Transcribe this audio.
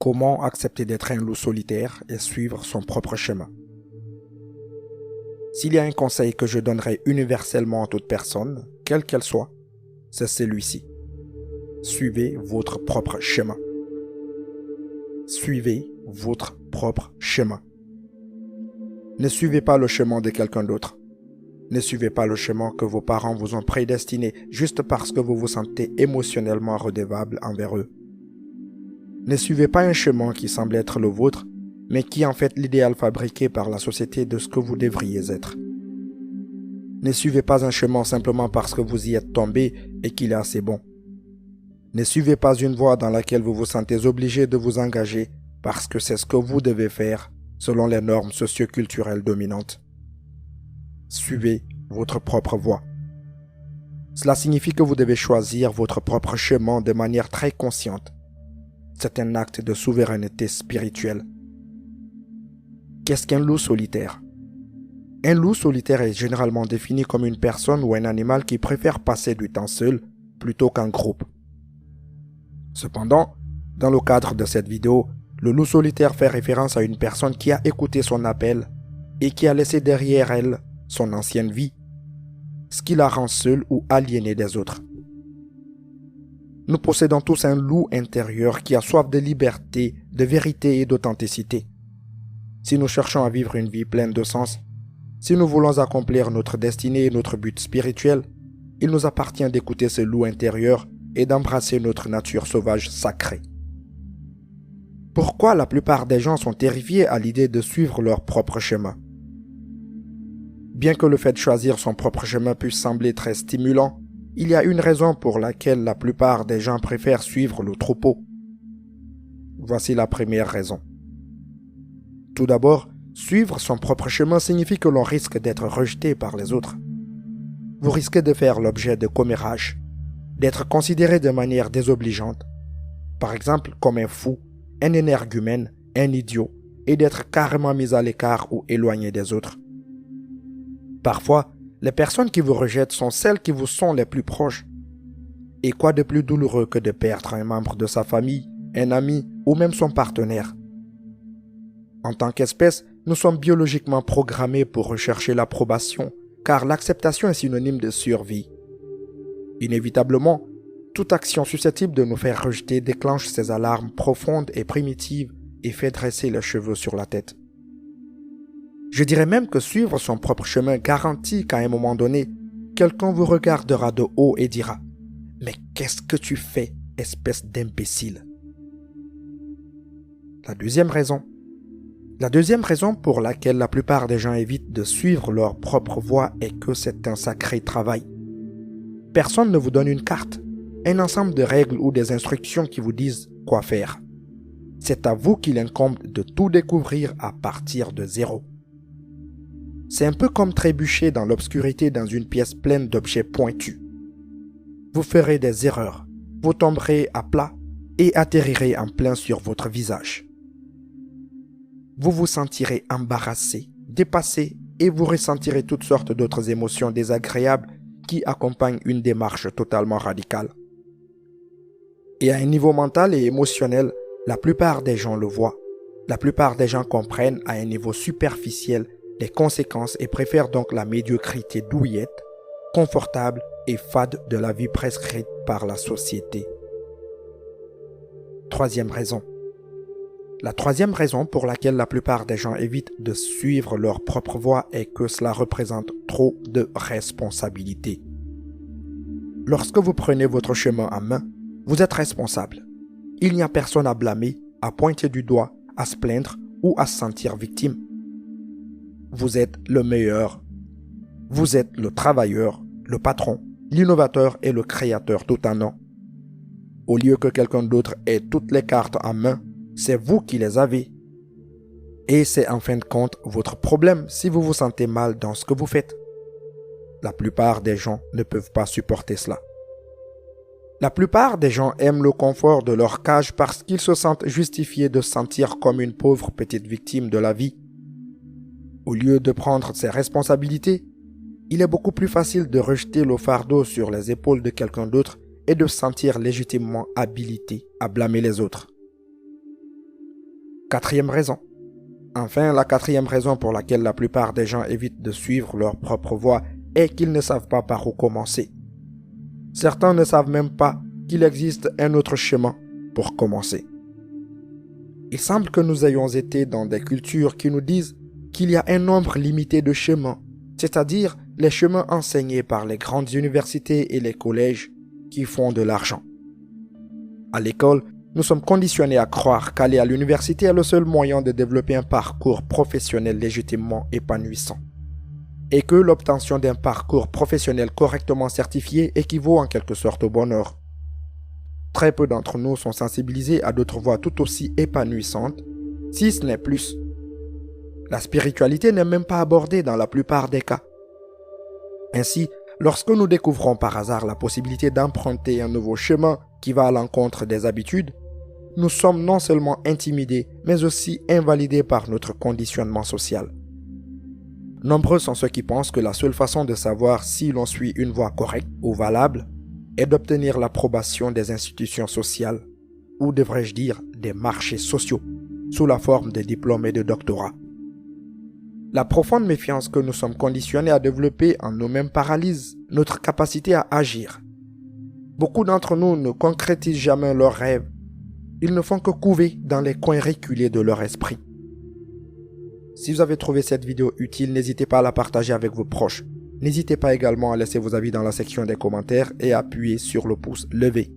Comment accepter d'être un loup solitaire et suivre son propre chemin? S'il y a un conseil que je donnerais universellement à toute personne, quelle qu'elle soit, c'est celui-ci. Suivez votre propre chemin. Suivez votre propre chemin. Ne suivez pas le chemin de quelqu'un d'autre. Ne suivez pas le chemin que vos parents vous ont prédestiné juste parce que vous vous sentez émotionnellement redevable envers eux. Ne suivez pas un chemin qui semble être le vôtre, mais qui est en fait l'idéal fabriqué par la société de ce que vous devriez être. Ne suivez pas un chemin simplement parce que vous y êtes tombé et qu'il est assez bon. Ne suivez pas une voie dans laquelle vous vous sentez obligé de vous engager parce que c'est ce que vous devez faire selon les normes socio-culturelles dominantes. Suivez votre propre voie. Cela signifie que vous devez choisir votre propre chemin de manière très consciente. C'est un acte de souveraineté spirituelle. Qu'est-ce qu'un loup solitaire? Un loup solitaire est généralement défini comme une personne ou un animal qui préfère passer du temps seul plutôt qu'en groupe. Cependant, dans le cadre de cette vidéo, le loup solitaire fait référence à une personne qui a écouté son appel et qui a laissé derrière elle son ancienne vie, ce qui la rend seule ou aliénée des autres. Nous possédons tous un loup intérieur qui a soif de liberté, de vérité et d'authenticité. Si nous cherchons à vivre une vie pleine de sens, si nous voulons accomplir notre destinée et notre but spirituel, il nous appartient d'écouter ce loup intérieur et d'embrasser notre nature sauvage sacrée. Pourquoi la plupart des gens sont terrifiés à l'idée de suivre leur propre chemin? Bien que le fait de choisir son propre chemin puisse sembler très stimulant, il y a une raison pour laquelle la plupart des gens préfèrent suivre le troupeau. Voici la première raison. Tout d'abord, suivre son propre chemin signifie que l'on risque d'être rejeté par les autres. Vous risquez de faire l'objet de commérages, d'être considéré de manière désobligeante, par exemple comme un fou, un énergumène, un idiot, et d'être carrément mis à l'écart ou éloigné des autres. Parfois, les personnes qui vous rejettent sont celles qui vous sont les plus proches. Et quoi de plus douloureux que de perdre un membre de sa famille, un ami ou même son partenaire? En tant qu'espèce, nous sommes biologiquement programmés pour rechercher l'approbation, car l'acceptation est synonyme de survie. Inévitablement, toute action susceptible de nous faire rejeter déclenche ces alarmes profondes et primitives et fait dresser les cheveux sur la tête. Je dirais même que suivre son propre chemin garantit qu'à un moment donné, quelqu'un vous regardera de haut et dira « Mais qu'est-ce que tu fais, espèce d'imbécile ?» La deuxième raison pour laquelle la plupart des gens évitent de suivre leur propre voie est que c'est un sacré travail. Personne ne vous donne une carte, un ensemble de règles ou des instructions qui vous disent quoi faire. C'est à vous qu'il incombe de tout découvrir à partir de zéro. C'est un peu comme trébucher dans l'obscurité dans une pièce pleine d'objets pointus. Vous ferez des erreurs, vous tomberez à plat et atterrirez en plein sur votre visage. Vous vous sentirez embarrassé, dépassé et vous ressentirez toutes sortes d'autres émotions désagréables qui accompagnent une démarche totalement radicale. Et à un niveau mental et émotionnel, la plupart des gens le voient. La plupart des gens comprennent à un niveau superficiel les conséquences et préfèrent donc la médiocrité douillette, confortable et fade de la vie prescrite par la société. Troisième raison. La troisième raison pour laquelle la plupart des gens évitent de suivre leur propre voie est que cela représente trop de responsabilité. Lorsque vous prenez votre chemin en main, vous êtes responsable. Il n'y a personne à blâmer, à pointer du doigt, à se plaindre ou à se sentir victime. Vous êtes le meilleur. Vous êtes le travailleur, le patron, l'innovateur et le créateur tout en un. Au lieu que quelqu'un d'autre ait toutes les cartes en main, c'est vous qui les avez. Et c'est en fin de compte votre problème si vous vous sentez mal dans ce que vous faites. La plupart des gens ne peuvent pas supporter cela. La plupart des gens aiment le confort de leur cage parce qu'ils se sentent justifiés de se sentir comme une pauvre petite victime de la vie. Au lieu de prendre ses responsabilités, il est beaucoup plus facile de rejeter le fardeau sur les épaules de quelqu'un d'autre et de se sentir légitimement habilité à blâmer les autres. quatrième raison. Enfin, la quatrième raison pour laquelle la plupart des gens évitent de suivre leur propre voie est qu'ils ne savent pas par où commencer. Certains ne savent même pas qu'il existe un autre chemin pour commencer. Il semble que nous ayons été dans des cultures qui nous disent qu'il y a un nombre limité de chemins, c'est-à-dire les chemins enseignés par les grandes universités et les collèges qui font de l'argent. À l'école, nous sommes conditionnés à croire qu'aller à l'université est le seul moyen de développer un parcours professionnel légitimement épanouissant, et que l'obtention d'un parcours professionnel correctement certifié équivaut en quelque sorte au bonheur. Très peu d'entre nous sont sensibilisés à d'autres voies tout aussi épanouissantes, si ce n'est plus. La spiritualité n'est même pas abordée dans la plupart des cas. Ainsi, lorsque nous découvrons par hasard la possibilité d'emprunter un nouveau chemin qui va à l'encontre des habitudes, nous sommes non seulement intimidés, mais aussi invalidés par notre conditionnement social. Nombreux sont ceux qui pensent que la seule façon de savoir si l'on suit une voie correcte ou valable est d'obtenir l'approbation des institutions sociales, ou devrais-je dire des marchés sociaux, sous la forme de diplômes et de doctorats. La profonde méfiance que nous sommes conditionnés à développer en nous-mêmes paralyse notre capacité à agir. Beaucoup d'entre nous ne concrétisent jamais leurs rêves. Ils ne font que couver dans les coins reculés de leur esprit. Si vous avez trouvé cette vidéo utile, n'hésitez pas à la partager avec vos proches. N'hésitez pas également à laisser vos avis dans la section des commentaires et à appuyer sur le pouce levé.